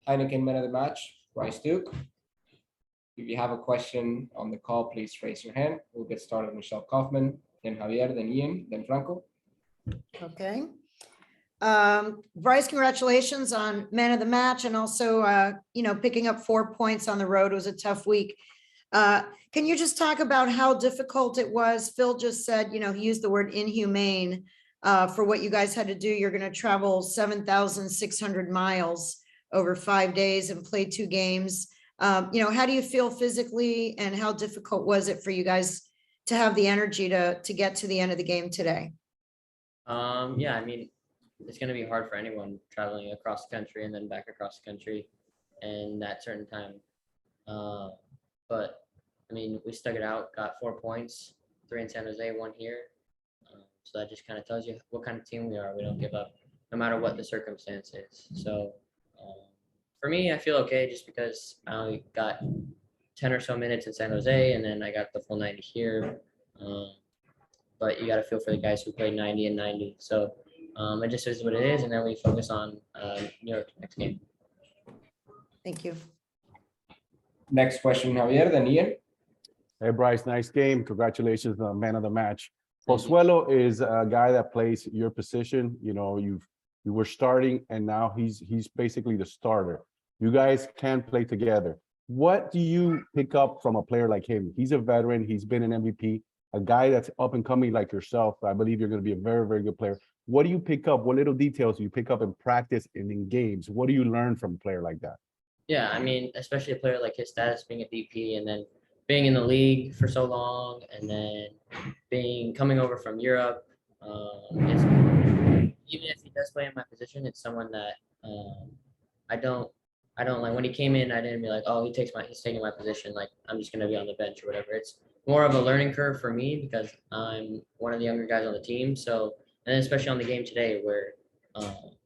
Heineken man of the match, Bryce Duke. If you have a question on the call, please raise your hand. We'll get started with Michelle Kaufman, then Javier, then Ian, then Franco. Okay. Bryce, congratulations on man of the match and also, picking up 4 points on the road was a tough week. Can you just talk about how difficult it was? Phil just said, he used the word inhumane for what you guys had to do. You're going to travel 7,600 miles over 5 days and play 2 games. How do you feel physically and how difficult was it for you guys to have the energy to get to the end of the game today? Yeah, I mean, it's going to be hard for anyone traveling across the country and then back across the country in that certain time. But I mean, we stuck it out, got 4 points, 3 in San Jose, 1 here. So that just kind of tells you what kind of team we are. We don't give up no matter what the circumstance is. So for me, I feel okay just because I only got 10 or so minutes in San Jose and then I got the full 90 here. But you got to feel for the guys who played 90 and 90. So it just is what it is. And then we focus on New York next game. Thank you. Next question, Javier, then Ian. Hey, Bryce, nice game. Congratulations on man of the match. Osvaldo is a guy that plays your position. You were starting and now he's basically the starter. You guys can play together. What do you pick up from a player like him? He's a veteran. He's been an MVP, a guy that's up and coming like yourself. I believe you're going to be a very, very good player. What do you pick up? What little details do you pick up in practice and in games? What do you learn from a player like that? Yeah, I mean, especially a player like his status, being a DP and then being in the league for so long and then coming over from Europe. Even if he does play in my position, it's someone that I don't like. When he came in, I didn't be like, oh, he's taking my position. Like, I'm just going to be on the bench or whatever. It's more of a learning curve for me because I'm one of the younger guys on the team. So, and especially on the game today where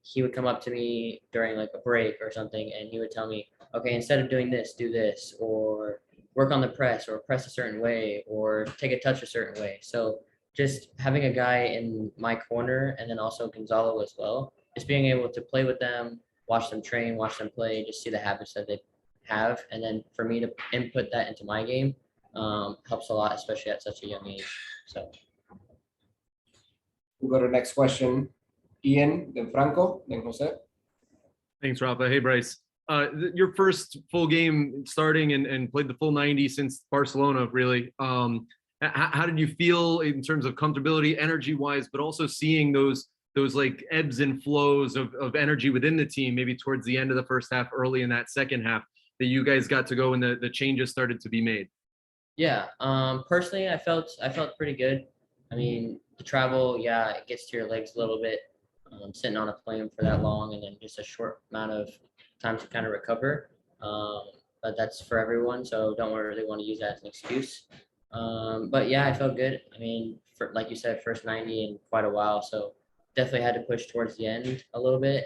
he would come up to me during like a break or something and he would tell me, okay, instead of doing this, do this, or work on the press or press a certain way or take a touch a certain way. So just having a guy in my corner and then also Gonzalo as well, just being able to play with them, watch them train, watch them play, just see the habits that they have. And then for me to input that into my game helps a lot, especially at such a young age. So We'll go to the next question. Ian, then Franco, then Jose. Thanks, Rafa. Hey, Bryce. Your first full game starting and played the full 90 since Barcelona, really. How did you feel in terms of comfortability, energy-wise, but also seeing those like ebbs and flows of energy within the team, maybe towards the end of the first half, early in that second half, that you guys got to go and the changes started to be made? Yeah, personally, I felt pretty good. I mean, the travel, yeah, it gets to your legs a little bit. Sitting on a plane for that long and then just a short amount of time to kind of recover. But that's for everyone, so don't really want to use that as an excuse. But yeah, I felt good. I mean, like you said, first 90 in quite a while, so definitely had to push towards the end a little bit.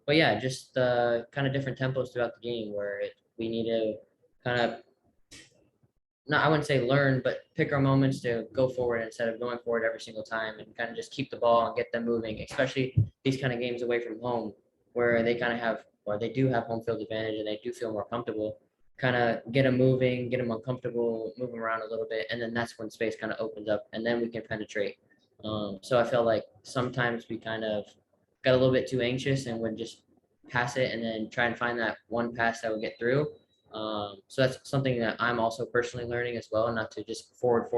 But yeah, just kind of different tempos throughout the game where we need to kind of, I wouldn't say learn, but pick our moments to go forward instead of going forward every single time and kind of just keep the ball and get them moving, especially these kind of games away from home where they kind of have, or they do have home field advantage and they do feel more comfortable, kind of get them moving, get them uncomfortable, move them around a little bit. And then that's when space kind of opens up and then we can penetrate. So I felt like sometimes we kind of got a little bit too anxious and would just pass it and then try and find that one pass that would get through. So that's something that I'm also personally learning as well, not to just forward,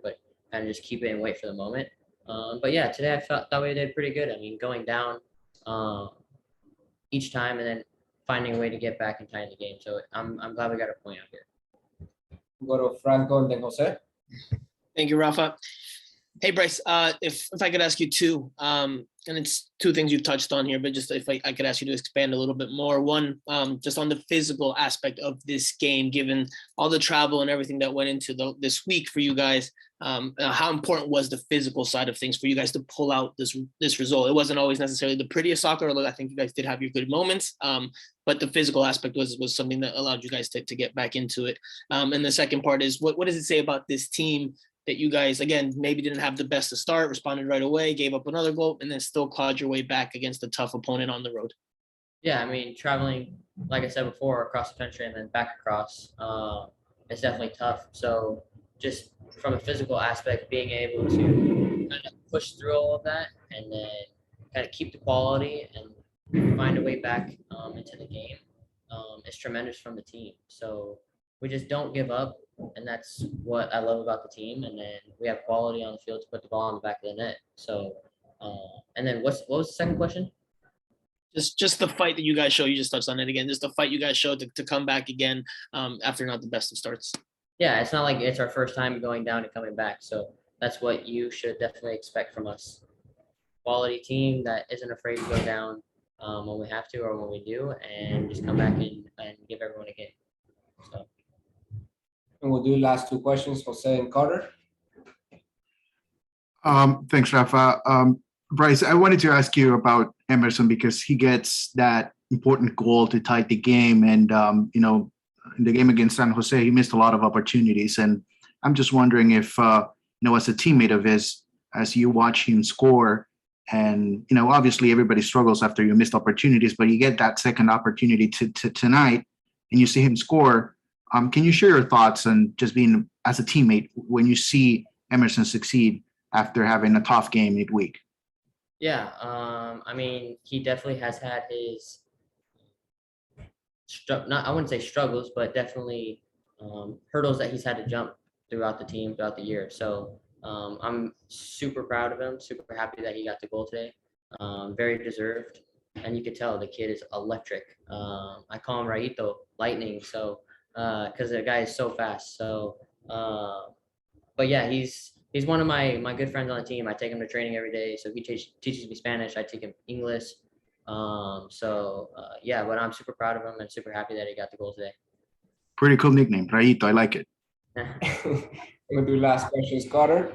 but kind of just keep it and wait for the moment. But yeah, today I thought we did pretty good. I mean, going down each time and then finding a way to get back and tie in the game. So I'm glad we got a point out here. We'll go to Franco and then Jose. Thank you, Rafa. Hey, Bryce, if I could ask you two, and it's 2 things you've touched on here, but just if I could ask you to expand a little bit more. One, just on the physical aspect of this game, given all the travel and everything that went into this week for you guys, how important was the physical side of things for you guys to pull out this result? It wasn't always necessarily the prettiest soccer, although I think you guys did have your good moments, but the physical aspect was something that allowed you guys to get back into it. And the second part is, what does it say about this team that you guys, again, maybe didn't have the best to start, responded right away, gave up another goal, and then still clawed your way back against a tough opponent on the road? Yeah, I mean, traveling, like I said before, across the country and then back across, is definitely tough. So just from a physical aspect, being able to kind of push through all of that and then kind of keep the quality and find a way back into the game is tremendous from the team. So we just don't give up, and that's what I love about the team. And then we have quality on the field to put the ball in the back of the net. So, and then what was the second question? Just the fight that you guys show. You just touched on it again. Just the fight you guys showed to come back again after not the best of starts. Yeah, it's not like it's our first time going down and coming back. So that's what you should definitely expect from us. Quality team that isn't afraid to go down when we have to or when we do, and just come back and give everyone a game. So. And we'll do last two questions, Jose and Carter. Thanks, Rafa. Bryce, I wanted to ask you about Emerson because he gets that important goal to tie the game. And, in the game against San Jose, he missed a lot of opportunities. And I'm just wondering if, as a teammate of his, as you watch him score, and, obviously everybody struggles after you missed opportunities, but you get that second opportunity to tonight and you see him score. Can you share your thoughts on just being as a teammate when you see Emerson succeed after having a tough game midweek? Yeah, I mean, he definitely has had his I wouldn't say struggles, but definitely hurdles that he's had to jump throughout the team throughout the year. So I'm super proud of him, super happy that he got the goal today. Very deserved, and you could tell the kid is electric. I call him Rayito, lightning. So because the guy is so fast. So, but yeah, he's one of my good friends on the team. I take him to training every day. So he teaches me Spanish. I teach him English. Yeah, but I'm super proud of him and super happy that he got the goal today. Pretty cool nickname, Rayito. I like it. We'll do last questions, Carter.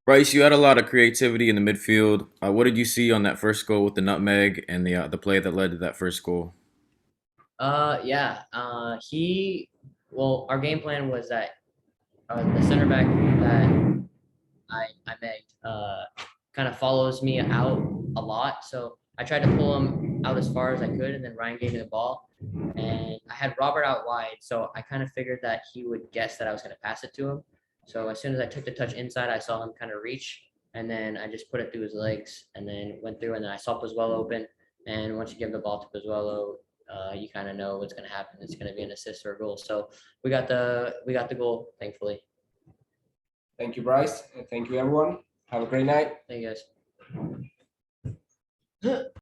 Bryce, you had a lot of creativity in the midfield. What did you see on that first goal with the nutmeg and the play that led to that first goal? Yeah. Our game plan was that the center back that I made kind of follows me out a lot. So I tried to pull him out as far as I could, and then Ryan gave me the ball. And I had Robert out wide, so I kind of figured that he would guess that I was going to pass it to him. So as soon as I took the touch inside, I saw him kind of reach, and then I just put it through his legs, and then went through, and then I saw Pozuelo open. And once you give the ball to Pozuelo, you kind of know what's going to happen. It's going to be an assist or a goal. So we got the goal, thankfully. Thank you, Bryce. And thank you, everyone. Have a great night. Thank you guys.